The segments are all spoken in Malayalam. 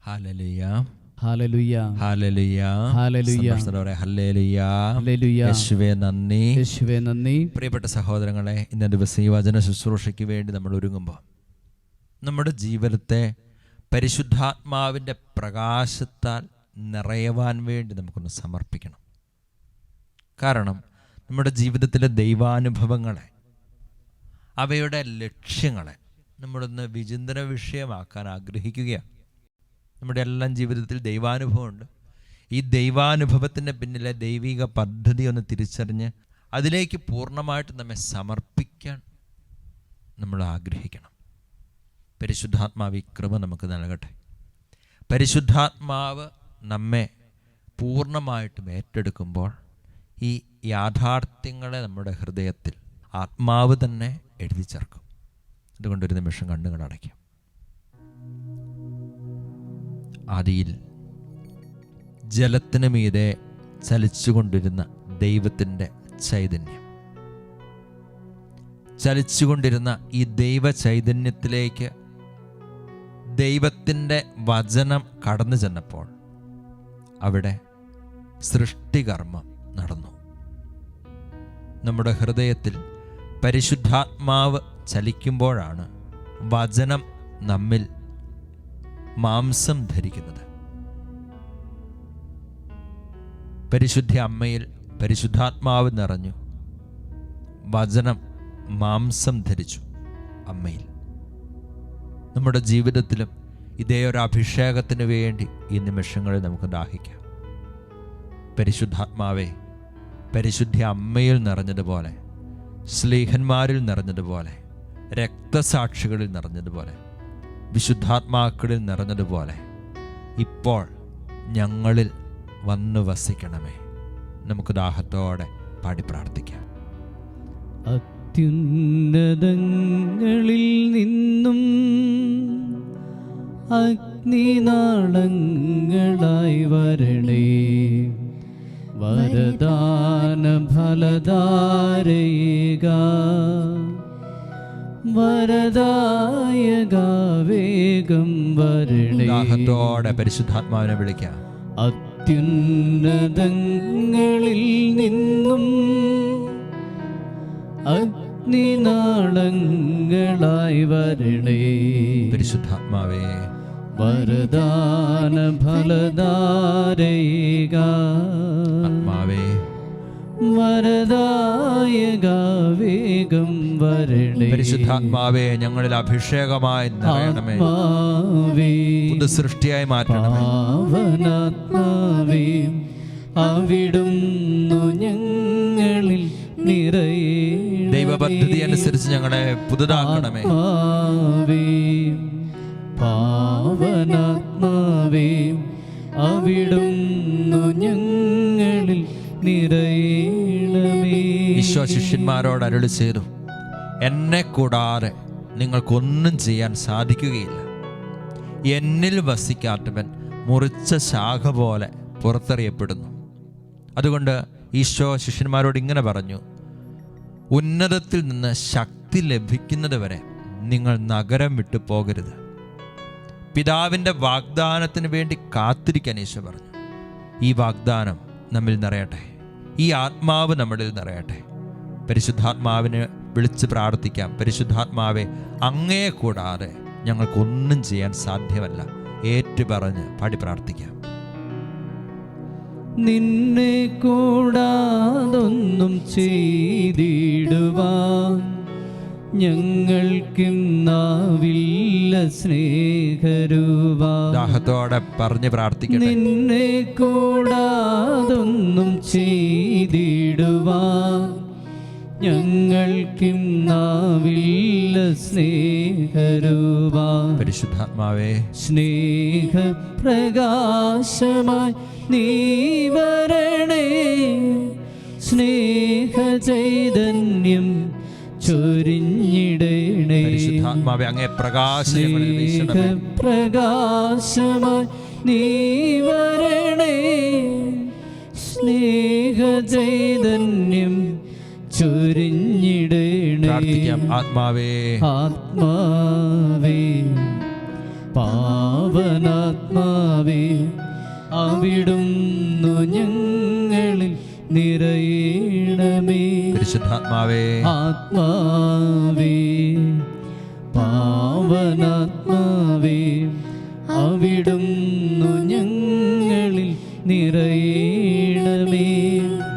Hallelujah hallelujah hallelujah hallelujah hallelujah hallelujah. യേശുവേ നന്ദി, യേശുവേ നന്ദി. പ്രിയപ്പെട്ട സഹോദരങ്ങളെ, ഇന്നത്തെ ദിവസം ഈ വചന ശുശ്രൂഷയ്ക്ക് വേണ്ടി നമ്മൾ ഒരുങ്ങുമ്പോൾ നമ്മുടെ ജീവിതത്തെ പരിശുദ്ധാത്മാവിൻ്റെ പ്രകാശത്താൽ നിറയുവാൻ വേണ്ടി നമുക്കൊന്ന് സമർപ്പിക്കണം. കാരണം നമ്മുടെ ജീവിതത്തിലെ ദൈവാനുഭവങ്ങളെ, അവയുടെ ലക്ഷ്യങ്ങളെ നമ്മളൊന്ന് വിചിന്തന വിഷയമാക്കാൻ ആഗ്രഹിക്കുകയാണ്. നമ്മുടെ എല്ലാം ജീവിതത്തിൽ ദൈവാനുഭവമുണ്ട്. ഈ ദൈവാനുഭവത്തിൻ്റെ പിന്നിലെ ദൈവിക പദ്ധതി ഒന്ന് തിരിച്ചറിഞ്ഞ് അതിലേക്ക് പൂർണ്ണമായിട്ട് നമ്മെ സമർപ്പിക്കാൻ നമ്മൾ ആഗ്രഹിക്കണം. പരിശുദ്ധാത്മാവ് ഈ കൃപ നമുക്ക് നൽകട്ടെ. പരിശുദ്ധാത്മാവ് നമ്മെ പൂർണ്ണമായിട്ടും ഏറ്റെടുക്കുമ്പോൾ ഈ യാഥാർത്ഥ്യങ്ങളെ നമ്മുടെ ഹൃദയത്തിൽ ആത്മാവ് തന്നെ എഴുതി ചേർക്കും. അതുകൊണ്ടൊരു നിമിഷം കണ്ണുകൾ അടയ്ക്കാം. ആദിയിൽ ജലത്തിന് മീതെ ചലിച്ചുകൊണ്ടിരുന്ന ദൈവത്തിൻ്റെ ചൈതന്യം, ചലിച്ചുകൊണ്ടിരുന്ന ഈ ദൈവ ചൈതന്യത്തിലേക്ക് ദൈവത്തിൻ്റെ വചനം കടന്നു ചെന്നപ്പോൾ അവിടെ സൃഷ്ടികർമ്മം നടന്നു. നമ്മുടെ ഹൃദയത്തിൽ പരിശുദ്ധാത്മാവ് ചലിക്കുമ്പോഴാണ് വചനം നമ്മിൽ മാംസം ധരിക്കുന്നത്. പരിശുദ്ധ അമ്മയിൽ പരിശുദ്ധാത്മാവ് നിറഞ്ഞു, വചനം മാംസം ധരിച്ചു അമ്മയിൽ. നമ്മുടെ ജീവിതത്തിലും ഇതേ ഒരു അഭിഷേകത്തിന് വേണ്ടി ഈ നിമിഷങ്ങളിൽ നമുക്ക് ദാഹിക്കാം. പരിശുദ്ധാത്മാവേ, പരിശുദ്ധ അമ്മയിൽ നിറഞ്ഞതുപോലെ, സ്ലീഹന്മാരിൽ നിറഞ്ഞതുപോലെ, രക്തസാക്ഷികളിൽ നിറഞ്ഞതുപോലെ, വിശുദ്ധാത്മാക്കളിൽ നിറഞ്ഞതുപോലെ ഇപ്പോൾ ഞങ്ങളിൽ വന്നു വസിക്കണമേ. നമുക്ക് ദാഹത്തോടെ പാടി പ്രാർത്ഥിക്കാം. അത്യുന്നതങ്ങളിൽ നിന്നും അഗ്നിനാളങ്ങളായി വരണേ, വരദാന ഫലധാരയേക വരദായക വേഗം വരണേ. ദാഹത്തോടെ പരിശുദ്ധാത്മാവിനെ വിളിക്കാം. അത്യുന്നതങ്ങളിൽ നിന്നും അഗ്നിനാളങ്ങളായി വരണേ, പരിശുദ്ധാത്മാവേ, വരദാന ഫലധാരയേക ആത്മാവേ, വരദായക വേഗം വരണേ. പരിശുദ്ധാത്മാവേ, ഞങ്ങളിൽ അഭിഷേകമായി നിറയണമേ. പുതു സൃഷ്ടിയായി മാറ്റണമേ. പാവനാത്മാവേ, അവിടുന്നു ഞങ്ങളിൽ നിറയണമേ. ദൈവപദ്ധതി അനുസരിച്ച് ഞങ്ങളെ പുതുതാക്കണമേ. പാവനാത്മാവേ, അവിടുന്നു ഞങ്ങളിൽ നിറയണമേ. ഈശോ ശിഷ്യന്മാരോട് അരുളി ചെയ്തു, എന്നെ കൂടാതെ നിങ്ങൾക്കൊന്നും ചെയ്യാൻ സാധിക്കുകയില്ല. എന്നിൽ വസിക്കാത്തവൻ മുറിച്ച ശാഖ പോലെ പുറത്തെറിയപ്പെടുന്നു. അതുകൊണ്ട് ഈശോ ശിഷ്യന്മാരോട് ഇങ്ങനെ പറഞ്ഞു, ഉന്നതത്തിൽ നിന്ന് ശക്തി ലഭിക്കുന്നത് വരെ നിങ്ങൾ നഗരം വിട്ടു പോകരുത്. പിതാവിൻ്റെ വാഗ്ദാനത്തിന് വേണ്ടി കാത്തിരിക്കാൻ ഈശോ പറഞ്ഞു. ഈ വാഗ്ദാനം നമ്മിൽ നിറയട്ടെ, ഈ ആത്മാവ് നമ്മളിൽ നിറയട്ടെ. പരിശുദ്ധാത്മാവിനെ വിളിച്ച് പ്രാർത്ഥിക്കാം. പരിശുദ്ധാത്മാവെ, അങ്ങേ കൂടാതെ ഞങ്ങൾക്കൊന്നും ചെയ്യാൻ സാധ്യമല്ല. ഏറ്റുപറഞ്ഞ് പാടി പ്രാർത്ഥിക്കാം. നിന്നെ കൂടാതൊന്നും ചെയ്തിടുവാൻ ഞങ്ങൾക്കിന്നാവില്ല സ്നേഹരൂപാ. ദാഹത്തോടെ പറഞ്ഞ് പ്രാർത്ഥിക്കണം. നിന്നെ കൂടാതൊന്നും ചെയ്തിടുവാൻ ഞങ്ങൾക്കിന്നാവില്ല സ്നേഹരൂപാ. പരിശുദ്ധാത്മാവേ, സ്നേഹപ്രകാശമായി നീ വരണേ, സ്നേഹചൈതന്യം ചൊരിഞ്ഞിടണേ. പരിശുദ്ധാത്മാവേ, അങ്ങേ പ്രകാശങ്ങളിൽ വീശണമേ. പ്രകാശമായി നീ വരണേ, സ്നേഹചൈതന്യം ചൊരിഞ്ഞിടണേ. പ്രാർത്ഥിക്കാം. ആത്മാവേ, ആത്മാവേ, പാവനാത്മാവേ അവിടുന്നു ഞങ്ങളിൽ നിറയണമേ. പരിശുദ്ധാത്മാവേ, ആത്മാവേ പാവനാത്മാവേ അവിടുന്നു ഞങ്ങളിൽ നിറയണമേ.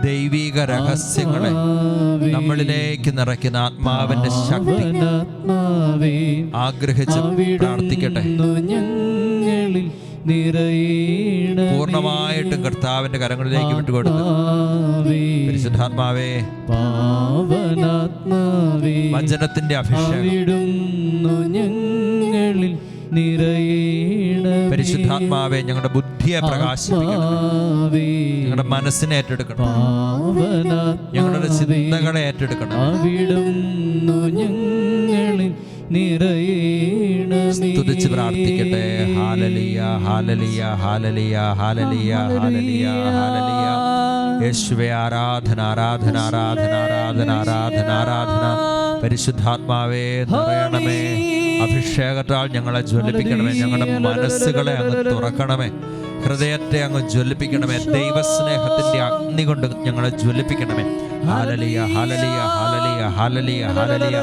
ദൈവിക രഹസ്യങ്ങളെ നമ്മളിലേക്ക് നിറയ്ക്കുന്ന ആത്മാവിന്റെ ശക്തി പാവനാത്മാവേ ആഗ്രഹിച്ച് പ്രാർത്ഥിക്കട്ടെ. ഞങ്ങളിൽ നിറയണമേ. പൂർണ്ണമായിട്ടും കർത്താവിന്റെ കരങ്ങളിലേക്ക് വിട്ടുകൊടുത്ത് പരിശുദ്ധാത്മാവേ, പാവനാത്മാവേ വചനത്തിന്റെ അഭിഷേകം അവിടുന്നു ഞങ്ങളിൽ നിറയണമേ. പരിശുദ്ധാത്മാവേ, ഞങ്ങളുടെ ബുദ്ധിയെ പ്രകാശിപ്പിക്കണം, ഞങ്ങളുടെ മനസ്സിനെ ഏറ്റെടുക്കണം, ഞങ്ങളുടെ ചിന്തകളെ ഏറ്റെടുക്കണം. അവിടുന്നു ഞങ്ങളിൽ നിറയണമേ. സ്തുതിച്ച് പ്രാർത്ഥിക്കട്ടെ. ഹാലലിയ ഹാലലിയ ഹാലലിയ ഹാലലിയ ഹാലലിയ ഹാലലിയ. യേശുവേ, ആരാധന ആരാധന ആരാധന ആരാധന ആരാധന ആരാധന. പരിശുദ്ധാത്മാവേ നിറയണമേ. അഭിഷേകത്താൽ ഞങ്ങളെ ജ്വലിപ്പിക്കണമേ. ഞങ്ങളുടെ മനസ്സുകളെ അങ്ങ് തുറക്കണമേ. ഹൃദയത്തെ അങ്ങ് ജ്വലിപ്പിക്കണമേ. ദൈവസ്നേഹത്തിന്റെ അഗ്നി കൊണ്ട് ഞങ്ങളെ ജ്വലിപ്പിക്കണമേ. ഹാലലിയ ഹാലലിയ ഹാലലിയ ഹാലലിയ ഹാലലിയ.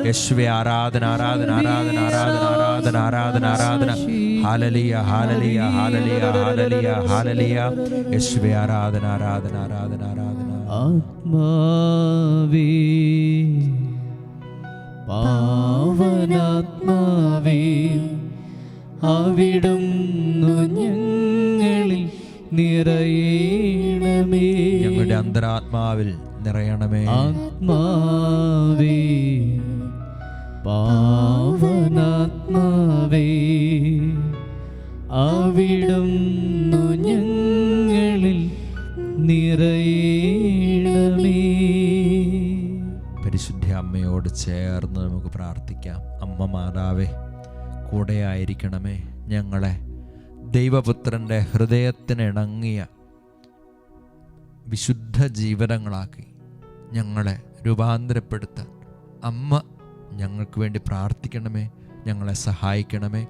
യേശുവേ, ആരാധന ആരാധന ആരാധന ആരാധന ആരാധന ആരാധന ആരാധന. ഹാലലിയ ഹാലലിയ ഹാലലിയ ഹാലലിയ ഹാലലിയ. യേശുവേ, ആരാധന ആരാധന ആരാധന ആരാധന. ആത്മാവേ പാവനാത്മാവേ അവിടുന്നു ഞങ്ങളിൽ നിറയണമേ. ഞങ്ങളുടെ അന്തരാത്മാവിൽ നിറയണമേ. ആത്മാവേ പാവനാത്മാവേ അവിടുന്നു ഞങ്ങളിൽ നിറയണമേ. പരിശുദ്ധ അമ്മയോട് ചേർന്ന് നമുക്ക് പ്രാർത്ഥിക്കാം. അമ്മ മാതാവേ, കൂടെ ആയിരിക്കണമേ. ഞങ്ങളെ ദൈവപുത്രൻ്റെ ഹൃദയത്തിനിണങ്ങിയ വിശുദ്ധ ജീവനങ്ങളാക്കി ഞങ്ങളെ രൂപാന്തരപ്പെടുത്താൻ അമ്മ ഞങ്ങൾക്ക് വേണ്ടി പ്രാർത്ഥിക്കണമേ. ഞങ്ങളെ സഹായിക്കണമേ.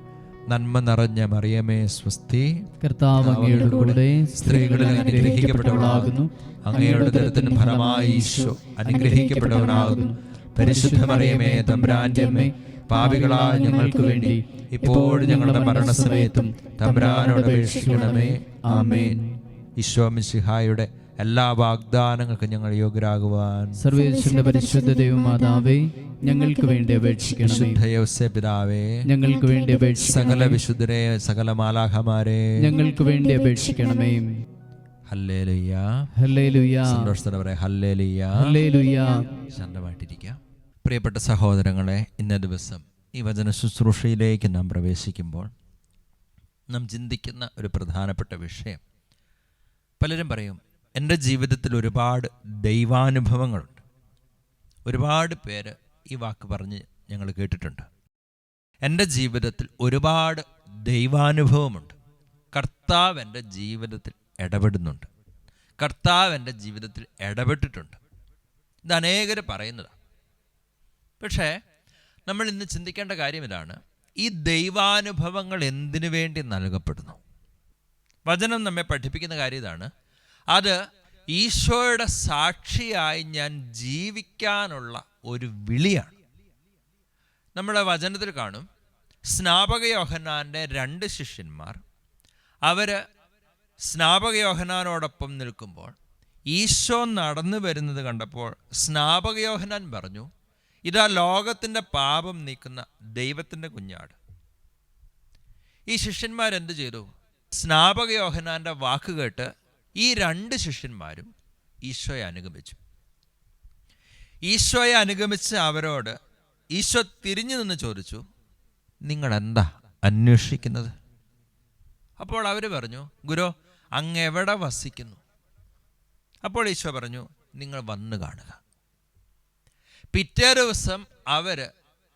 നന്മ നിറഞ്ഞ മറിയമേ സ്വസ്തി, കർത്താവ് അങ്ങയുടെ കൂടെ സ്ത്രീകളിൽ അനുഗ്രഹിക്കപ്പെട്ടവളാകുന്നു. അങ്ങയുടെ ദരത്തിന് ഫലമായി ഈശോ അനുഗ്രഹിക്കപ്പെട്ടവനാകുന്നു. പരിശുദ്ധ മറിയമേ, തമ്പുരാന്റെ അമ്മേ, പാപികളായ ഞങ്ങൾക്ക് വേണ്ടി ഇപ്പോഴും ഞങ്ങളുടെ മരണസമയത്തും തമ്പുരാനോട് അപേക്ഷിക്കണമേ. ആമേൻ. ഈശോ മിശിഹായുടെ എല്ലാ വാഗ്ദാനങ്ങൾക്കും ഞങ്ങൾ യോഗ്യരാകുവാൻ സർവേശ്വരന്റെ പരിശുദ്ധ ദൈവമാതാവേ ഞങ്ങൾക്ക് വേണ്ടി അപേക്ഷിക്കണമേ. വിശുദ്ധ യൗസേ പിതാവേ ഞങ്ങൾക്ക് വേണ്ടി അപേക്ഷിക്കണമേ. സകല വിശുദ്ധരെ, സകല മാലാഖമാരെ ഞങ്ങൾക്ക് വേണ്ടി അപേക്ഷിക്കണമേ. ഹല്ലേലൂയ. ഹല്ലേലൂയ. സന്തോഷത്തോടെ പറയാം ഹല്ലേലൂയ. ഹല്ലേലൂയ. ശാന്തമായിട്ടിരിക്കാം. പ്രിയപ്പെട്ട സഹോദരങ്ങളെ, ഇന്ന ദിവസം ഈ വചന ശുശ്രൂഷയിലേക്ക് നാം പ്രവേശിക്കുമ്പോൾ നാം ചിന്തിക്കുന്ന ഒരു പ്രധാനപ്പെട്ട വിഷയം, പലരും പറയും എൻ്റെ ജീവിതത്തിൽ ഒരുപാട് ദൈവാനുഭവങ്ങളുണ്ട്. ഒരുപാട് പേര് ഈ വാക്ക് പറഞ്ഞ് ഞങ്ങൾ കേട്ടിട്ടുണ്ട്. എൻ്റെ ജീവിതത്തിൽ ഒരുപാട് ദൈവാനുഭവമുണ്ട്. കർത്താവ് എൻ്റെ ജീവിതത്തിൽ ഇടപെടുന്നുണ്ട്. കർത്താവ് എൻ്റെ ജീവിതത്തിൽ ഇടപെട്ടിട്ടുണ്ട്. ഇത് അനേകർ പറയുന്നതാണ്. പക്ഷേ നമ്മൾ ഇന്ന് ചിന്തിക്കേണ്ട കാര്യം ഇതാണ്: ഈ ദൈവാനുഭവങ്ങൾ എന്തിനു വേണ്ടി നൽകപ്പെടുന്നു? വചനം നമ്മെ പഠിപ്പിക്കുന്ന കാര്യം ഇതാണ്: അത് ഈശോയുടെ സാക്ഷിയായി ഞാൻ ജീവിക്കാനുള്ള ഒരു വിളിയാണ്. നമ്മുടെ വചനത്തിൽ കാണും, സ്നാപക യോഹന്നാൻ്റെ 2 ശിഷ്യന്മാർ അവർ സ്നാപക യോഹന്നാനോടൊപ്പം നിൽക്കുമ്പോൾ ഈശോ നടന്നു വരുന്നത് കണ്ടപ്പോൾ സ്നാപക യോഹന്നാൻ പറഞ്ഞു, ഇതാ ലോകത്തിൻ്റെ പാപം നീക്കുന്ന ദൈവത്തിൻ്റെ കുഞ്ഞാട്. ഈ ശിഷ്യന്മാരെന്ത് ചെയ്തു? സ്നാപക യോഹന്നാൻ്റെ വാക്ക് കേട്ട് ഈ 2 ശിഷ്യന്മാരും ഈശോയെ അനുഗമിച്ചു. ഈശോയെ അനുഗമിച്ച് അവരോട് ഈശോ തിരിഞ്ഞു നിന്ന് ചോദിച്ചു, നിങ്ങൾ എന്താ അന്വേഷിക്കുന്നത്? അപ്പോൾ അവർ പറഞ്ഞു, ഗുരു, അങ്ങ് എവിടെ വസിക്കുന്നു? അപ്പോൾ ഈശോ പറഞ്ഞു, നിങ്ങൾ വന്നു കാണുക. പിറ്റേ ദിവസം അവർ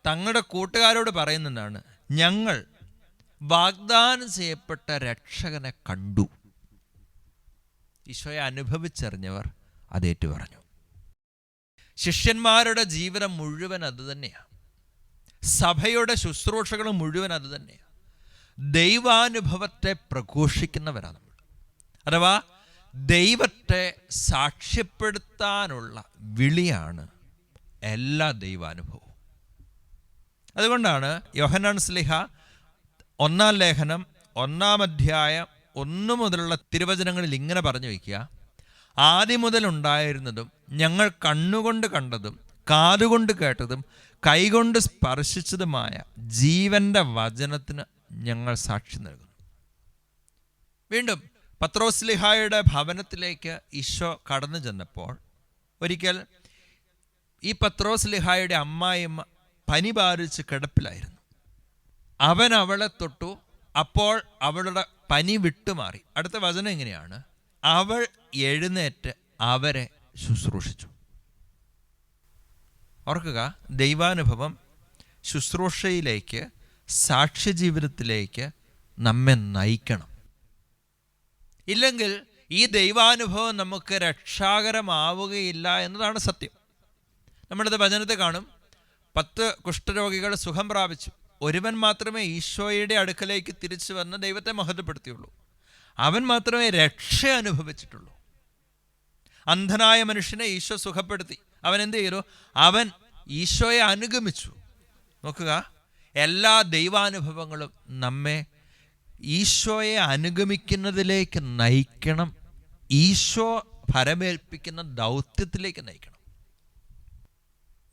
തങ്ങളുടെ കൂട്ടുകാരോട് പറയുന്നതാണ്, ഞങ്ങൾ വാഗ്ദാനം ചെയ്യപ്പെട്ട രക്ഷകനെ കണ്ടു. ഈശോയെ അനുഭവിച്ചറിഞ്ഞവർ അതേറ്റു പറഞ്ഞു. ശിഷ്യന്മാരുടെ ജീവിതം മുഴുവൻ അതുതന്നെയാണ്. സഭയുടെ ശുശ്രൂഷകൾ മുഴുവൻ അതുതന്നെയാണ്. ദൈവാനുഭവത്തെ പ്രഘോഷിക്കുന്നവരാണ് നമ്മൾ. അഥവാ ദൈവത്തെ സാക്ഷ്യപ്പെടുത്താനുള്ള വിളിയാണ് എല്ലാ ദൈവാനുഭവവും. അതുകൊണ്ടാണ് യോഹന്നാൻ ശ്ലീഹ 1-ാം ലേഖനം 1-ാം അധ്യായം 1 മുതലുള്ള തിരുവചനങ്ങളിൽ ഇങ്ങനെ പറഞ്ഞു വയ്ക്കുക: ആദ്യം മുതൽ ഉണ്ടായിരുന്നതും ഞങ്ങൾ കണ്ണുകൊണ്ട് കണ്ടതും കാതുകൊണ്ട് കേട്ടതും കൈകൊണ്ട് സ്പർശിച്ചതുമായ ജീവന്റെ വചനത്തിന് ഞങ്ങൾ സാക്ഷി നൽകുന്നു. വീണ്ടും പത്രോസ്ലിഹായുടെ ഭവനത്തിലേക്ക് ഈശോ കടന്നു ചെന്നപ്പോൾ ഒരിക്കൽ ഈ പത്രോസ്ലിഹായുടെ അമ്മായിയമ്മ പനി ബാധിച്ച് കിടപ്പിലായിരുന്നു. അവൻ അവളെ തൊട്ടു, അപ്പോൾ അവളുടെ പനി വിട്ടുമാറി. അടുത്ത വചനം എങ്ങനെയാണ്? അവൾ എഴുന്നേറ്റ് അവരെ ശുശ്രൂഷിച്ചു. ഓർക്കുക, ദൈവാനുഭവം ശുശ്രൂഷയിലേക്ക്, സാക്ഷ്യജീവിതത്തിലേക്ക് നമ്മെ നയിക്കണം. ഇല്ലെങ്കിൽ ഈ ദൈവാനുഭവം നമുക്ക് രക്ഷാകരമാവുകയില്ല എന്നതാണ് സത്യം. നമ്മളിത് വചനത്തെ കാണും. 10 കുഷ്ഠരോഗികൾ സുഖം പ്രാപിച്ചു. ഒരുവൻ മാത്രമേ ഈശോയുടെ അടുക്കലേക്ക് തിരിച്ചു വന്ന് ദൈവത്തെ മഹത്വപ്പെടുത്തിയുള്ളൂ. അവൻ മാത്രമേ രക്ഷ അനുഭവിച്ചിട്ടുള്ളൂ. അന്ധനായ മനുഷ്യനെ ഈശോ സുഖപ്പെടുത്തി. അവൻ എന്ത് ചെയ്തു? അവൻ ഈശോയെ അനുഗമിച്ചു. നോക്കുക, എല്ലാ ദൈവാനുഭവങ്ങളും നമ്മെ ഈശോയെ അനുഗമിക്കുന്നതിലേക്ക് നയിക്കണം. ഈശോ ഫലമേൽപ്പിക്കുന്ന ദൗത്യത്തിലേക്ക് നയിക്കണം.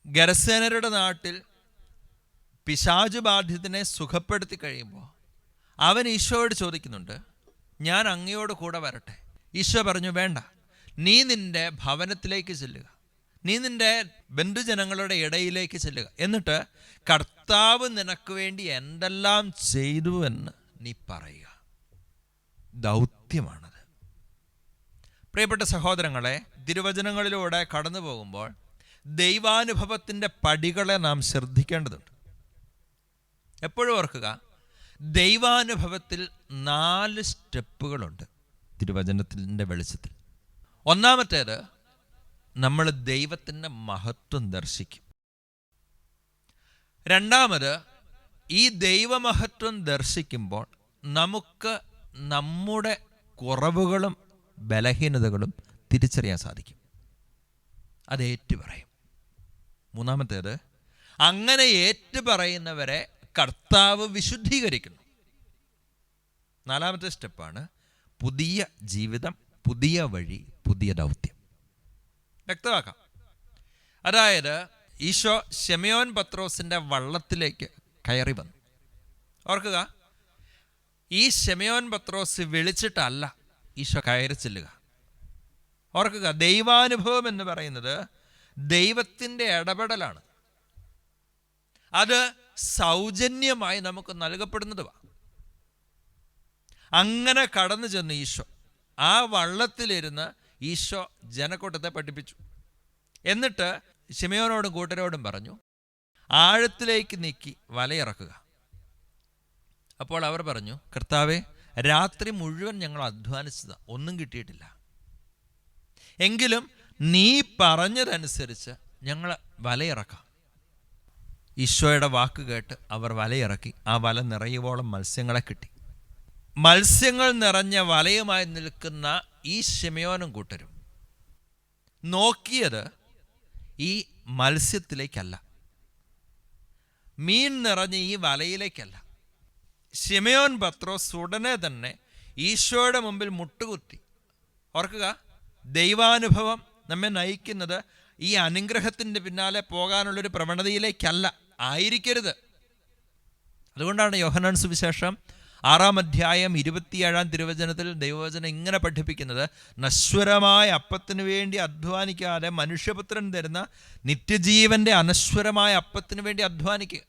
ഗരസേനരുടെ നാട്ടിൽ പിശാചു ബാധിതനെ സുഖപ്പെടുത്തി കഴിയുമ്പോൾ അവൻ ഈശോയോട് ചോദിക്കുന്നുണ്ട്, ഞാൻ അങ്ങയോട് കൂടെ വരട്ടെ? ഈശോ പറഞ്ഞു, വേണ്ട, നീ നിൻ്റെ ഭവനത്തിലേക്ക് ചെല്ലുക, നീ നിൻ്റെ ബന്ധുജനങ്ങളുടെ ഇടയിലേക്ക് ചെല്ലുക, എന്നിട്ട് കർത്താവ് നിനക്ക് വേണ്ടി എന്തെല്ലാം ചെയ്തു എന്ന് നീ പറയുക. ദൗത്യമാണത്. പ്രിയപ്പെട്ട സഹോദരങ്ങളെ, തിരുവചനങ്ങളിലൂടെ കടന്നു പോകുമ്പോൾ ദൈവാനുഭവത്തിൻ്റെ പടികളെ നാം ശ്രദ്ധിക്കേണ്ടതുണ്ട്. എപ്പോഴും ഓർക്കുക, ദൈവാനുഭവത്തിൽ 4 സ്റ്റെപ്പുകളുണ്ട് തിരുവചനത്തിൻ്റെ വെളിച്ചത്തിൽ. ഒന്നാമത്തേത്, നമ്മൾ ദൈവത്തിൻ്റെ മഹത്വം ദർശിക്കും. രണ്ടാമത്, ഈ ദൈവമഹത്വം ദർശിക്കുമ്പോൾ നമുക്ക് നമ്മുടെ കുറവുകളും ബലഹീനതകളും തിരിച്ചറിയാൻ സാധിക്കും. അത് ഏറ്റുപറയും. മൂന്നാമത്തേത്, അങ്ങനെ ഏറ്റുപറയുന്നവരെ കർത്താവ് വിശുദ്ധീകരിക്കുന്നു. 4-ാമത്തെ സ്റ്റെപ്പാണ് പുതിയ ജീവിതം, പുതിയ വഴി, പുതിയ ദൗത്യം. വ്യക്തമാക്കാം. അതായത് ഈശോ ശിമയോൻ പത്രോസിൻ്റെ വള്ളത്തിലേക്ക് കയറി വന്നു. ഓർക്കുക, ഈ ശിമയോൻ പത്രോസ് വിളിച്ചിട്ടല്ല ഈശോ കയറി ചെല്ലുക. ഓർക്കുക, ദൈവാനുഭവം എന്ന് പറയുന്നത് ദൈവത്തിൻ്റെ ഇടപെടലാണ്. അത് സൗജന്യമായി നമുക്ക് നൽകപ്പെടുന്നതുമാണ്. അങ്ങനെ കടന്നു ചെന്ന് ഈശോ ആ വള്ളത്തിലിരുന്ന് ഈശോ ജനക്കൂട്ടത്തെ പഠിപ്പിച്ചു. എന്നിട്ട് ശിമയോനോടും കൂട്ടരോടും പറഞ്ഞു, ആഴത്തിലേക്ക് നീക്കി വലയിറക്കുക. അപ്പോൾ അവർ പറഞ്ഞു, കർത്താവേ, രാത്രി മുഴുവൻ ഞങ്ങൾ അധ്വാനിച്ചതാണ്, ഒന്നും കിട്ടിയിട്ടില്ല. എങ്കിലും നീ പറഞ്ഞതനുസരിച്ച് ഞങ്ങൾ വലയിറക്കാം. ഈശോയുടെ വാക്ക് കേട്ട് അവർ വലയിറക്കി. ആ വല നിറയുവോളം മത്സ്യങ്ങളെ കിട്ടി. മത്സ്യങ്ങൾ നിറഞ്ഞ വലയുമായി നിൽക്കുന്ന ഈ ശിമയോനും കൂട്ടരും നോക്കിയത് ഈ മത്സ്യത്തിലേക്കല്ല, മീൻ നിറഞ്ഞ ഈ വലയിലേക്കല്ല. ശിമയോൻ പത്രോസ് ഉടനെ തന്നെ ഈശോയുടെ മുമ്പിൽ മുട്ടുകുത്തി. ഓർക്കുക, ദൈവാനുഭവം നമ്മെ നയിക്കുന്നത് ഈ അനുഗ്രഹത്തിൻ്റെ പിന്നാലെ പോകാനുള്ളൊരു പ്രവണതയിലേക്കല്ല, ആയിരിക്കരുത്. അതുകൊണ്ടാണ് യോഹന്നാൻ സുവിശേഷം 6-ാം അധ്യായം 27-ാം തിരുവചനത്തിൽ ദൈവവചനം ഇങ്ങനെ പഠിപ്പിക്കുന്നത്: നശ്വരമായ അപ്പത്തിനു വേണ്ടി അധ്വാനിക്കാതെ മനുഷ്യപുത്രൻ തരുന്ന നിത്യജീവന്റെ അനശ്വരമായ അപ്പത്തിനു വേണ്ടി അധ്വാനിക്കുക.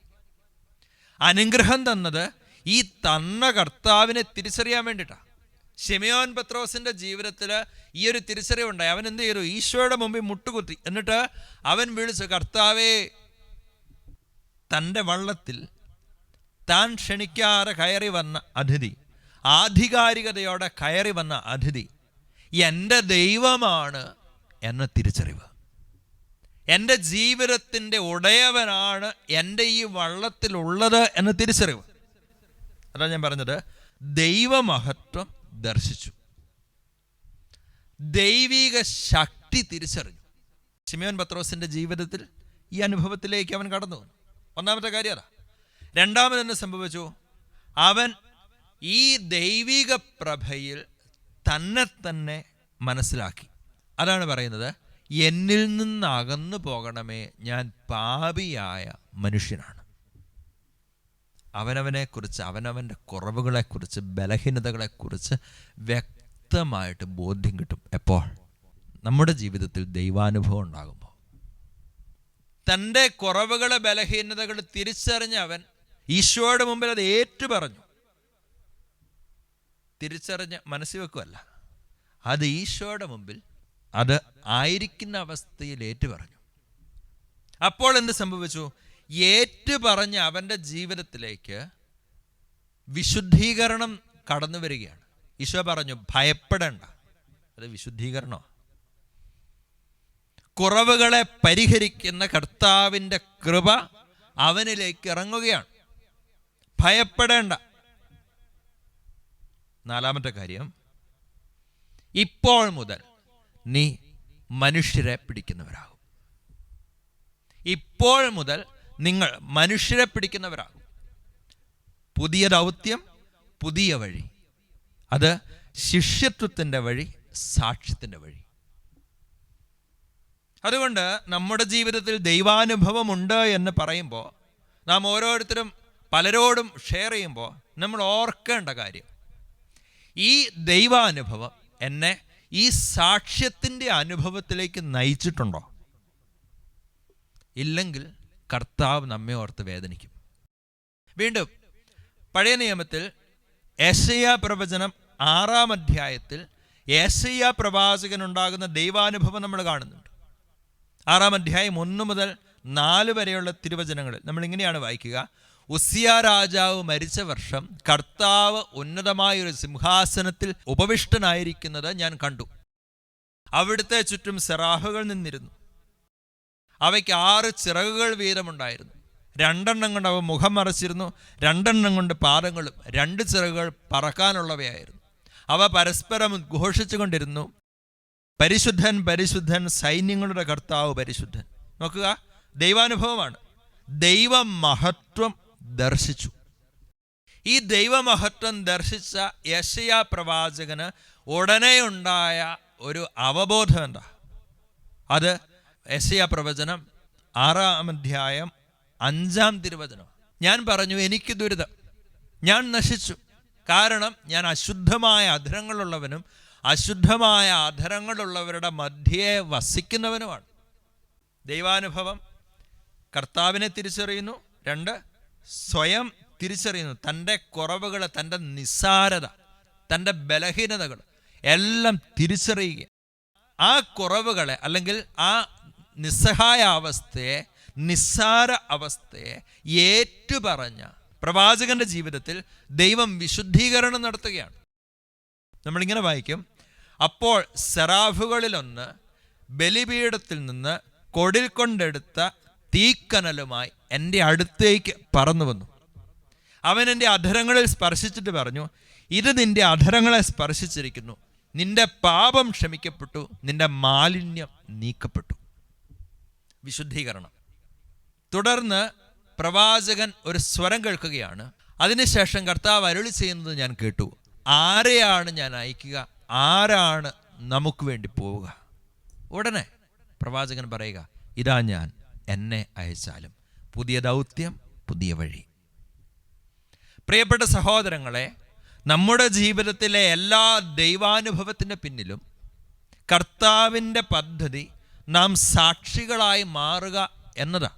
അനുഗ്രഹം തന്നത് ഈ തന്ന കർത്താവിനെ തിരിച്ചറിയാൻ വേണ്ടിയിട്ടാണ്. ശിമയോൻ പത്രോസിൻ്റെ ജീവിതത്തിൽ ഈ ഒരു തിരിച്ചറിവുണ്ടായി. അവൻ എന്ത് ചെയ്തു? ഈശോയുടെ മുമ്പിൽ മുട്ടുകുത്തി. എന്നിട്ട് അവൻ വിളിച്ചു, കർത്താവേ. തൻ്റെ വള്ളത്തിൽ താൻ ക്ഷണിക്കാതെ കയറി വന്ന അതിഥി, ആധികാരികതയോടെ കയറി വന്ന അതിഥി എൻ്റെ ദൈവമാണ് എന്ന തിരിച്ചറിവ്, എൻ്റെ ജീവിതത്തിൻ്റെ ഉടയവനാണ് എൻ്റെ ഈ വള്ളത്തിലുള്ളത് എന്ന തിരിച്ചറിവ്. അതാ ഞാൻ പറഞ്ഞത്, ദൈവമഹത്വം ദർശിച്ചു, ദൈവിക ശക്തി തിരിച്ചറിഞ്ഞു. ശിമയോൻ പത്രോസിൻ്റെ ജീവിതത്തിൽ ഈ അനുഭവത്തിലേക്ക് അവൻ കടന്നു വന്നു. ഒന്നാമത്തെ കാര്യം അതാ. രണ്ടാമതെന്ന് സംഭവിച്ചു, അവൻ ഈ ദൈവിക പ്രഭയിൽ തന്നെ തന്നെ മനസ്സിലാക്കി. അതാണ് പറയുന്നത്, എന്നിൽ നിന്ന് അകന്നു പോകണമേ, ഞാൻ പാപിയായ മനുഷ്യനാണ്. അവനവനെക്കുറിച്ച്, അവനവൻ്റെ കുറവുകളെക്കുറിച്ച്, ബലഹീനതകളെക്കുറിച്ച് വ്യക്തമായിട്ട് ബോധ്യം കിട്ടും. എപ്പോൾ? നമ്മുടെ ജീവിതത്തിൽ ദൈവാനുഭവം ഉണ്ടാകുമ്പോൾ. തൻ്റെ കുറവുകളെ, ബലഹീനതകൾ തിരിച്ചറിഞ്ഞ അവൻ ഈശോയുടെ മുമ്പിൽ അത് ഏറ്റുപറഞ്ഞു. തിരിച്ചറിഞ്ഞ് മനസ്സിൽ വെക്കുമല്ല, അത് ഈശോയുടെ മുമ്പിൽ അത് ആയിരിക്കുന്ന അവസ്ഥയിൽ ഏറ്റുപറഞ്ഞു. അപ്പോൾ എന്ത് സംഭവിച്ചു? ഏറ്റുപറഞ്ഞ അവൻ്റെ ജീവിതത്തിലേക്ക് വിശുദ്ധീകരണം കടന്നു വരികയാണ്. ഈശോ പറഞ്ഞു, ഭയപ്പെടേണ്ട. അത് വിശുദ്ധീകരണമാണ്. കുറവുകളെ പരിഹരിക്കുന്ന കർത്താവിൻ്റെ കൃപ അവനിലേക്ക് ഇറങ്ങുകയാണ്. ഭയപ്പെടേണ്ട. നാലാമത്തെ കാര്യം, ഇപ്പോൾ മുതൽ നീ മനുഷ്യരെ പിടിക്കുന്നവരാകും. ഇപ്പോൾ മുതൽ നിങ്ങൾ മനുഷ്യരെ പിടിക്കുന്നവരാകും. പുതിയ ദൗത്യം, പുതിയ വഴി. അത് ശിഷ്യത്വത്തിൻ്റെ വഴി, സാക്ഷ്യത്തിൻ്റെ വഴി. അതുകൊണ്ട് നമ്മുടെ ജീവിതത്തിൽ ദൈവാനുഭവമുണ്ട് എന്ന് പറയുമ്പോൾ, നാം ഓരോരുത്തരും പലരോടും ഷെയർ ചെയ്യുമ്പോൾ നമ്മൾ ഓർക്കേണ്ട കാര്യം, ഈ ദൈവാനുഭവം എന്നെ ഈ സാക്ഷ്യത്തിൻ്റെ അനുഭവത്തിലേക്ക് നയിച്ചിട്ടുണ്ടോ? ഇല്ലെങ്കിൽ കർത്താവ് നമ്മെ ഓർത്ത് വേദനിക്കും. വീണ്ടും പഴയ നിയമത്തിൽ യെശയ്യാ പ്രവചനം 6-ാം അധ്യായത്തിൽ യെശയ്യാ പ്രവാചകനുണ്ടാകുന്ന ദൈവാനുഭവം നമ്മൾ കാണുന്നുണ്ട്. 6-ാം അധ്യായം 1 മുതൽ 4 വരെയുള്ള തിരുവചനങ്ങളിൽ നമ്മളിങ്ങനെയാണ് വായിക്കുക: ഉസ്സിയ രാജാവ് മരിച്ച വർഷം കർത്താവ് ഉന്നതമായൊരു സിംഹാസനത്തിൽ ഉപവിഷ്ടനായിരിക്കുന്നത് ഞാൻ കണ്ടു. അവിടുത്തെ ചുറ്റും സെറാഫുകൾ നിന്നിരുന്നു. അവയ്ക്ക് 6 ചിറകുകൾ വീതമുണ്ടായിരുന്നു. 2 എണ്ണം കൊണ്ട് അവ മുഖം മറച്ചിരുന്നു, 2 എണ്ണം കൊണ്ട് പാദങ്ങളും. 2 ചിറകുകൾ പറക്കാനുള്ളവയായിരുന്നു. അവ പരസ്പരം ഉദ്ഘോഷിച്ചു കൊണ്ടിരുന്നു, പരിശുദ്ധൻ പരിശുദ്ധൻ, സൈന്യങ്ങളുടെ കർത്താവ് പരിശുദ്ധൻ. നോക്കുക, ദൈവാനുഭവമാണ്. ദൈവമഹത്വം ദർശിച്ചു. ഈ ദൈവമഹത്വം ദർശിച്ച യെശയ്യാ പ്രവാചകന് ഉടനെ ഉണ്ടായ ഒരു അവബോധം എന്താ? അത് യെശയ്യാ പ്രവചനം 6-ാം അധ്യായം 5-ാം തിരുവചനം. ഞാൻ പറഞ്ഞു, എനിക്ക് ദുരിതം, ഞാൻ നശിച്ചു, കാരണം ഞാൻ അശുദ്ധമായ അധരങ്ങളുള്ളവനും അശുദ്ധമായ അധരങ്ങളുള്ളവരുടെ മധ്യേ വസിക്കുന്നവനുമാണ്. ദൈവാനുഭവം കർത്താവിനെ തിരിച്ചറിയുന്നു. 2, സ്വയം തിരിച്ചറിയുന്നു. തൻ്റെ കുറവുകൾ, തൻ്റെ നിസ്സാരത, തൻ്റെ ബലഹീനതകൾ എല്ലാം തിരിച്ചറിയുക. ആ കുറവുകളെ, അല്ലെങ്കിൽ ആ നിസ്സഹായ അവസ്ഥയെ, നിസ്സാര അവസ്ഥയെ ഏറ്റുപറഞ്ഞ പ്രവാചകന്റെ ജീവിതത്തിൽ ദൈവം വിശുദ്ധീകരണം നടത്തുകയാണ്. നമ്മളിങ്ങനെ വായിക്കും: അപ്പോൾ സെറാഫുകളിലൊന്ന് ബലിപീഠത്തിൽ നിന്ന് കൊടിൽ കൊണ്ടെടുത്ത തീക്കനലുമായി എൻ്റെ അടുത്തേക്ക് പറന്നു വന്നു. അവൻ എൻ്റെ അധരങ്ങളിൽ സ്പർശിച്ചിട്ട് പറഞ്ഞു, ഇത് നിന്റെ അധരങ്ങളെ സ്പർശിച്ചിരിക്കുന്നു, നിന്റെ പാപം ക്ഷമിക്കപ്പെട്ടു, നിന്റെ മാലിന്യം നീക്കപ്പെട്ടു. വിശുദ്ധീകരണം. തുടർന്ന് പ്രവാചകൻ ഒരു സ്വരം കേൾക്കുകയാണ്. അതിനുശേഷം കർത്താവ് അരുളി ചെയ്യുന്നത് ഞാൻ കേട്ടു: ആരെയാണ് ഞാൻ അയക്കുക? ആരാണ് നമുക്ക് വേണ്ടി പോവുക? ഉടനെ പ്രവാചകൻ പറയുക: ഇതാ ഞാൻ, എന്നെ അയച്ചാലും. പുതിയ ദൗത്യം, പുതിയ വഴി. പ്രിയപ്പെട്ട സഹോദരങ്ങളെ, നമ്മുടെ ജീവിതത്തിലെ എല്ലാ ദൈവാനുഭവത്തിൻ്റെ പിന്നിലും കർത്താവിൻ്റെ പദ്ധതി നാം സാക്ഷികളായി മാറുക എന്നതാണ്.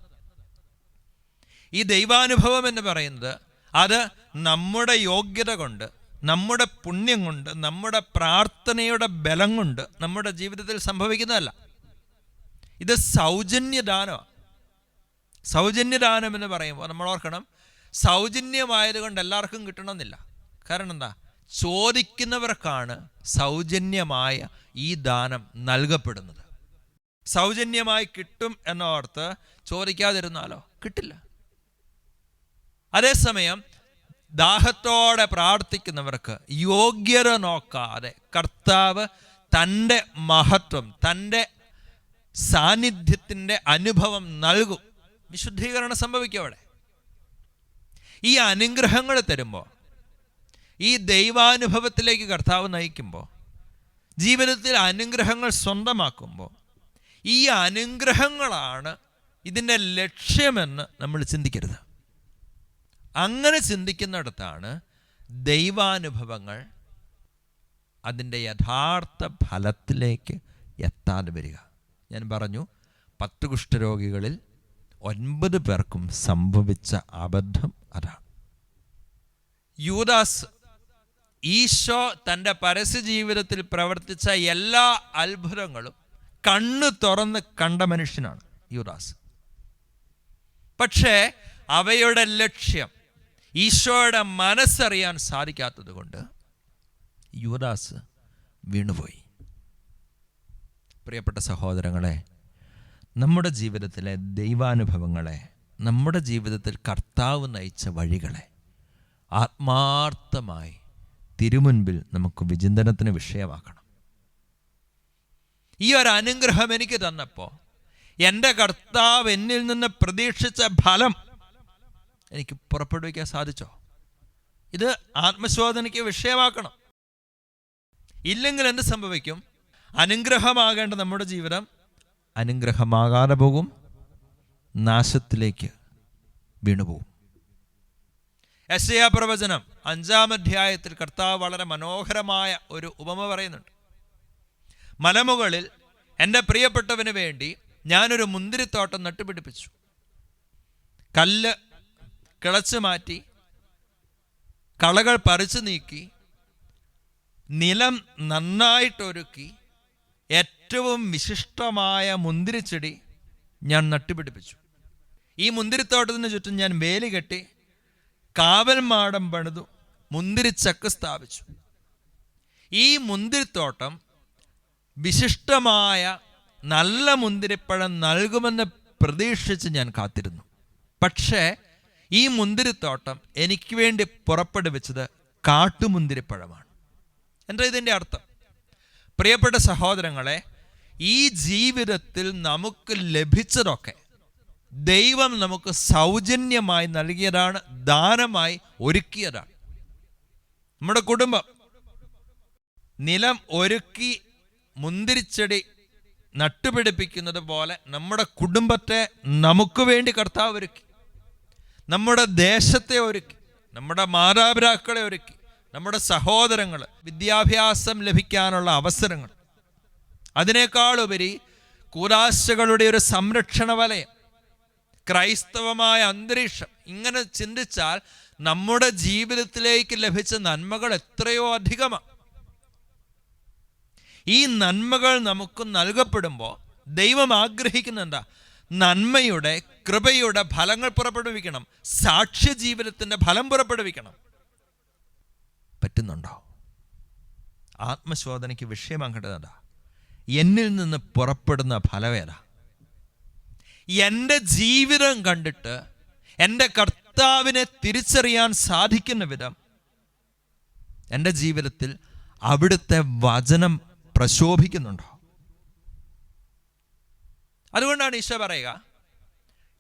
ഈ ദൈവാനുഭവം എന്ന് പറയുന്നത് അത് നമ്മുടെ യോഗ്യത കൊണ്ട്, നമ്മുടെ പുണ്യം കൊണ്ട്, നമ്മുടെ പ്രാർത്ഥനയുടെ ബലം കൊണ്ട് നമ്മുടെ ജീവിതത്തിൽ സംഭവിക്കുന്നതല്ല. ഇത് സൗജന്യദാനമാണ്. സൗജന്യദാനം എന്ന് പറയുമ്പോൾ നമ്മൾ ഓർക്കണം, സൗജന്യമായതുകൊണ്ട് എല്ലാവർക്കും കിട്ടണമെന്നില്ല. കാരണം എന്താ? ചോദിക്കുന്നവർക്കാണ് സൗജന്യമായ ഈ ദാനം നൽകപ്പെടുന്നത്. സൗജന്യമായി കിട്ടും എന്നോർത്ത് ചോദിക്കാതിരുന്നാലോ? കിട്ടില്ല. അതേസമയം ദാഹത്തോടെ പ്രാർത്ഥിക്കുന്നവർക്ക് യോഗ്യത നോക്കാതെ കർത്താവ് തൻ്റെ മഹത്വം, തൻ്റെ സാന്നിധ്യത്തിൻ്റെ അനുഭവം നൽകും. വിശുദ്ധീകരണം സംഭവിക്കും അവിടെ. ഈ അനുഗ്രഹങ്ങൾ തരുമ്പോൾ, ഈ ദൈവാനുഭവത്തിലേക്ക് കർത്താവ് നയിക്കുമ്പോൾ, ജീവിതത്തിൽ അനുഗ്രഹങ്ങൾ സ്വന്തമാക്കുമ്പോൾ, ഈ അനുഗ്രഹങ്ങളാണ് ഇതിൻ്റെ ലക്ഷ്യമെന്ന് നമ്മൾ ചിന്തിക്കരുത്. അങ്ങനെ ചിന്തിക്കുന്നിടത്താണ് ദൈവാനുഭവങ്ങൾ അതിൻ്റെ യഥാർത്ഥ ഫലത്തിലേക്ക് എത്താതെ വരിക. ഞാൻ പറഞ്ഞു, 10 കുഷ്ഠരോഗികളിൽ 9 പേർക്കും സംഭവിച്ച അബദ്ധം അതാണ്. യൂദാസ് ഈശോ തൻ്റെ പരസ്യ ജീവിതത്തിൽ പ്രവർത്തിച്ച എല്ലാ അത്ഭുതങ്ങളും കണ്ണ് തുറന്ന് കണ്ട മനുഷ്യനാണ് യൂദാസ്. പക്ഷേ അവയുടെ ലക്ഷ്യം ഈശോയുടെ മനസ്സറിയാൻ സാധിക്കാത്തത് കൊണ്ട് യൂദാസ് വീണുപോയി. പ്രിയപ്പെട്ട സഹോദരങ്ങളെ, നമ്മുടെ ജീവിതത്തിലെ ദൈവാനുഭവങ്ങളെ, നമ്മുടെ ജീവിതത്തിൽ കർത്താവ് നയിച്ച വഴികളെ ആത്മാർത്ഥമായി തിരുമുൻപിൽ നമുക്ക് വിചിന്തനത്തിന് വിഷയമാക്കണം. ഈ ഒരു അനുഗ്രഹം എനിക്ക് തന്നപ്പോൾ എൻ്റെ കർത്താവ് എന്നിൽ നിന്ന് പ്രതീക്ഷിച്ച ഫലം എനിക്ക് പുറപ്പെടുവിക്കാൻ സാധിച്ചോ? ഇത് ആത്മശോധനയ്ക്ക് വിഷയമാക്കണം. ഇല്ലെങ്കിൽ എന്ത് സംഭവിക്കും? അനുഗ്രഹമാകേണ്ട നമ്മുടെ ജീവിതം അനുഗ്രഹമാകാതെ പോകും, നാശത്തിലേക്ക് വീണുപോകും. യെശയ്യാ പ്രവചനം 5-ാം അധ്യായത്തിൽ കർത്താവ് വളരെ മനോഹരമായ ഒരു ഉപമ പറയുന്നുണ്ട്. മലമുകളിൽ എൻ്റെ പ്രിയപ്പെട്ടവന് വേണ്ടി ഞാനൊരു മുന്തിരിത്തോട്ടം നട്ടുപിടിപ്പിച്ചു. കല്ല് കിളച്ച് മാറ്റി, കളകൾ പറിച്ചു നീക്കി, നിലം നന്നായിട്ടൊരുക്കി, ഏറ്റവും വിശിഷ്ടമായ മുന്തിരിച്ചെടി ഞാൻ നട്ടുപിടിപ്പിച്ചു. ഈ മുന്തിരിത്തോട്ടത്തിന് ചുറ്റും ഞാൻ വേലി കെട്ടി, കാവൽ മാടം പണിതു, മുന്തിരിച്ചക്ക് സ്ഥാപിച്ചു. ഈ മുന്തിരിത്തോട്ടം വിശിഷ്ടമായ നല്ല മുന്തിരിപ്പഴം നൽകുമെന്ന് പ്രതീക്ഷിച്ച് ഞാൻ കാത്തിരുന്നു. പക്ഷേ ഈ മുന്തിരിത്തോട്ടം എനിക്ക് വേണ്ടി പുറപ്പെടുവിച്ചത് കാട്ടുമുന്തിരിപ്പഴമാണ്. എന്താ ഇതിൻ്റെ അർത്ഥം? പ്രിയപ്പെട്ട സഹോദരങ്ങളെ, ഈ ജീവിതത്തിൽ നമുക്ക് ലഭിച്ചതൊക്കെ ദൈവം നമുക്ക് സൗജന്യമായി നൽകിയതാണ്, ദാനമായി ഒരുക്കിയതാണ്. നമ്മുടെ കുടുംബം നിലം ഒരുക്കി മുന്തിരിച്ചെടി നട്ടുപിടിപ്പിക്കുന്നത് പോലെ നമ്മുടെ കുടുംബത്തെ നമുക്ക് വേണ്ടി കർത്താവ് ഒരുക്കി. നമ്മുടെ ദേശത്തെ ഒരുക്കി, നമ്മുടെ മാതാപിതാക്കളെ ഒരുക്കി, നമ്മുടെ സഹോദരങ്ങൾ, വിദ്യാഭ്യാസം ലഭിക്കാനുള്ള അവസരങ്ങൾ, അതിനേക്കാളുപരി കൂദാശകളുടെ ഒരു സംരക്ഷണ വലയം, ക്രൈസ്തവമായ അന്തരീക്ഷം. ഇങ്ങനെ ചിന്തിച്ചാൽ നമ്മുടെ ജീവിതത്തിലേക്ക് ലഭിച്ച നന്മകൾ എത്രയോ അധികമാണ്. ഈ നന്മകൾ നമുക്ക് നൽകപ്പെടുമ്പോൾ ദൈവം ആഗ്രഹിക്കുന്ന എന്താ? നന്മയുടെ, കൃപയുടെ ഫലങ്ങൾ പുറപ്പെടുവിക്കണം, സാക്ഷ്യ ജീവിതത്തിൻ്റെ ഫലം പുറപ്പെടുവിക്കണം. പറ്റുന്നുണ്ടോ? ആത്മശോധനയ്ക്ക് വിഷയമാക്കേണ്ടതാ. എന്നിൽ നിന്ന് പുറപ്പെടുന്ന ഫലവേദ. എൻ്റെ ജീവിതം കണ്ടിട്ട് എൻ്റെ കർത്താവിനെ തിരിച്ചറിയാൻ സാധിക്കുന്ന വിധം എൻ്റെ ജീവിതത്തിൽ അവിടുത്തെ വചനം പ്രശോഭിക്കുന്നുണ്ടോ? അതുകൊണ്ടാണ് ഈശോ പറയുക,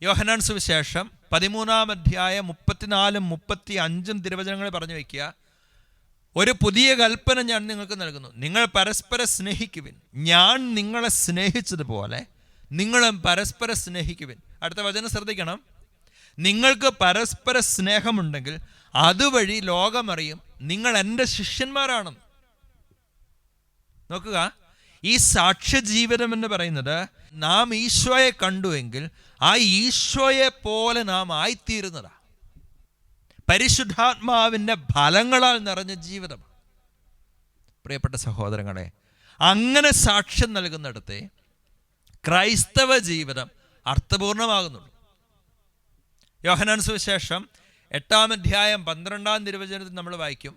യോഹന്നാൻ സുവിശേഷം 13-ാം അധ്യായം 34-35 തിരുവചനങ്ങൾ പറഞ്ഞു വയ്ക്കുക, ഒരു പുതിയ കൽപ്പന ഞാൻ നിങ്ങൾക്ക് നൽകുന്നു, നിങ്ങൾ പരസ്പരം സ്നേഹിക്കുവിൻ. ഞാൻ നിങ്ങളെ സ്നേഹിച്ചതുപോലെ നിങ്ങളും പരസ്പരം സ്നേഹിക്കുവിൻ. അടുത്ത വചനം ശ്രദ്ധിക്കണം. നിങ്ങൾക്ക് പരസ്പര സ്നേഹമുണ്ടെങ്കിൽ അതുവഴി ലോകമറിയും നിങ്ങൾ എൻ്റെ ശിഷ്യന്മാരാണെന്ന്. നോക്കുക, ഈ സാക്ഷ്യ ജീവിതം എന്ന് പറയുന്നത് നാം ഈശോയെ കണ്ടുവെങ്കിൽ ആ ഈശോയെ പോലെ നാം ആയിത്തീരുന്നതാണ്. പരിശുദ്ധാത്മാവിൻ്റെ ഫലങ്ങളാൽ നിറഞ്ഞ ജീവിതം. പ്രിയപ്പെട്ട സഹോദരങ്ങളെ, അങ്ങനെ സാക്ഷ്യം നൽകുന്നിടത്തെ ക്രൈസ്തവ ജീവിതം അർത്ഥപൂർണമാകുന്നുള്ളൂ. യോഹന്നാൻ സുവിശേഷം 8-ാം അധ്യായം 12-ാം തിരുവചനത്തിൽ നമ്മൾ വായിക്കും,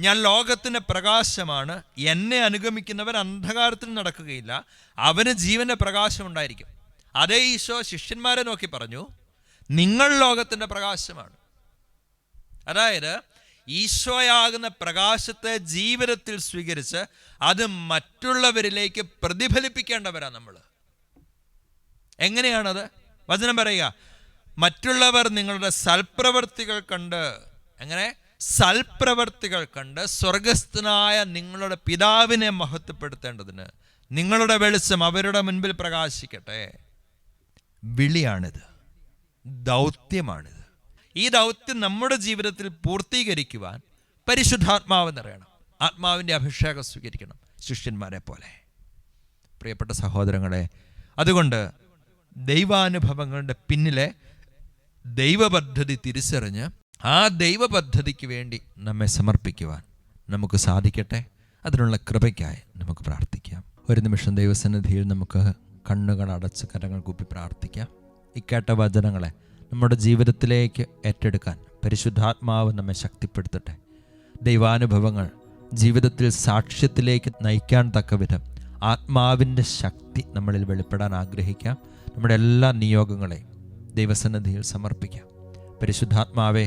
ഞാൻ ലോകത്തിൻ്റെ പ്രകാശമാണ്, എന്നെ അനുഗമിക്കുന്നവൻ അന്ധകാരത്തിൽ നടക്കുകയില്ല, അവന് ജീവൻ്റെ പ്രകാശം ഉണ്ടായിരിക്കും. അതേ ഈശോ ശിഷ്യന്മാരെ നോക്കി പറഞ്ഞു, നിങ്ങൾ ലോകത്തിൻ്റെ പ്രകാശമാണ്. അതായത് ഈശോയാകുന്ന പ്രകാശത്തെ ജീവിതത്തിൽ സ്വീകരിച്ച് അത് മറ്റുള്ളവരിലേക്ക് പ്രതിഫലിപ്പിക്കേണ്ടവരാണ് നമ്മൾ. എങ്ങനെയാണത്? വചനം പറയുക, മറ്റുള്ളവർ നിങ്ങളുടെ സൽപ്രവർത്തികൾ കണ്ട്, എങ്ങനെ? സൽപ്രവർത്തികൾ കണ്ട് സ്വർഗസ്ഥനായ നിങ്ങളുടെ പിതാവിനെ മഹത്വപ്പെടുത്തേണ്ടതിന് നിങ്ങളുടെ വെളിച്ചം അവരുടെ മുൻപിൽ പ്രകാശിക്കട്ടെ. വിളിയാണിത്, ദൗത്യമാണിത്. ഈ ദൗത്യം നമ്മുടെ ജീവിതത്തിൽ പൂർത്തീകരിക്കുവാൻ പരിശുദ്ധാത്മാവ് നിറയണം. ആത്മാവിൻ്റെ അഭിഷേകം സ്വീകരിക്കണം ശിഷ്യന്മാരെ പോലെ. പ്രിയപ്പെട്ട സഹോദരങ്ങളെ, അതുകൊണ്ട് ദൈവാനുഭവങ്ങളുടെ പിന്നിലെ ദൈവപദ്ധതി തിരിച്ചറിഞ്ഞ് ആ ദൈവപദ്ധതിക്ക് വേണ്ടി നമ്മെ സമർപ്പിക്കുവാൻ നമുക്ക് സാധിക്കട്ടെ. അതിനുള്ള കൃപയ്ക്കായി നമുക്ക് പ്രാർത്ഥിക്കാം. ഒരു നിമിഷം ദൈവസന്നിധിയിൽ നമുക്ക് കണ്ണുകൾ അടച്ച് കരങ്ങൾ കൂപ്പി പ്രാർത്ഥിക്കാം. ഇക്കേട്ട വചനങ്ങളെ നമ്മുടെ ജീവിതത്തിലേക്ക് ഏറ്റെടുക്കാൻ പരിശുദ്ധാത്മാവ് നമ്മെ ശക്തിപ്പെടുത്തട്ടെ. ദൈവാനുഭവങ്ങൾ ജീവിതത്തിൽ സാക്ഷ്യത്തിലേക്ക് നയിക്കാൻ തക്ക വിധം ആത്മാവിൻ്റെ ശക്തി നമ്മളിൽ വെളിപ്പെടാൻ ആഗ്രഹിക്കാം. നമ്മുടെ എല്ലാ നിയോഗങ്ങളെയും ദൈവസന്നിധിയിൽ സമർപ്പിക്കാം. പരിശുദ്ധാത്മാവെ,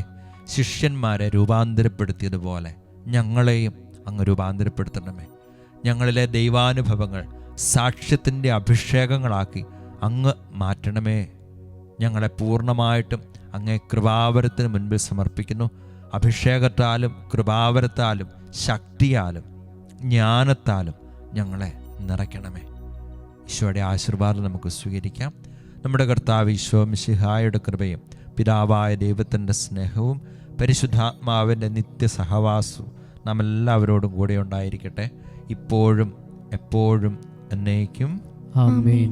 ശിഷ്യന്മാരെ രൂപാന്തരപ്പെടുത്തിയതുപോലെ ഞങ്ങളെയും അങ്ങ് രൂപാന്തരപ്പെടുത്തണമേ. ഞങ്ങളിലെ ദൈവാനുഭവങ്ങൾ സാക്ഷ്യത്തിൻ്റെ അഭിഷേകങ്ങളാക്കി അങ്ങ് മാറ്റണമേ. ഞങ്ങളെ പൂർണ്ണമായിട്ടും അങ്ങേ കൃപാവരത്തിന് മുൻപിൽ സമർപ്പിക്കുന്നു. അഭിഷേകത്താലും കൃപാവരത്താലും ശക്തിയാലും ജ്ഞാനത്താലും ഞങ്ങളെ നിറയ്ക്കണമേ. ഈശോയുടെ ആശീർവാദം നമുക്ക് സ്വീകരിക്കാം. നമ്മുടെ കർത്താവ് ഈശോ മിശിഹായുടെ കൃപയും പിതാവായ ദൈവത്തിൻ്റെ സ്നേഹവും പരിശുദ്ധാത്മാവിൻ്റെ നിത്യസഹവാസവും നാം എല്ലാവരോടും കൂടെ ഉണ്ടായിരിക്കട്ടെ, ഇപ്പോഴും എപ്പോഴും എന്നേക്കും. ആമേൻ.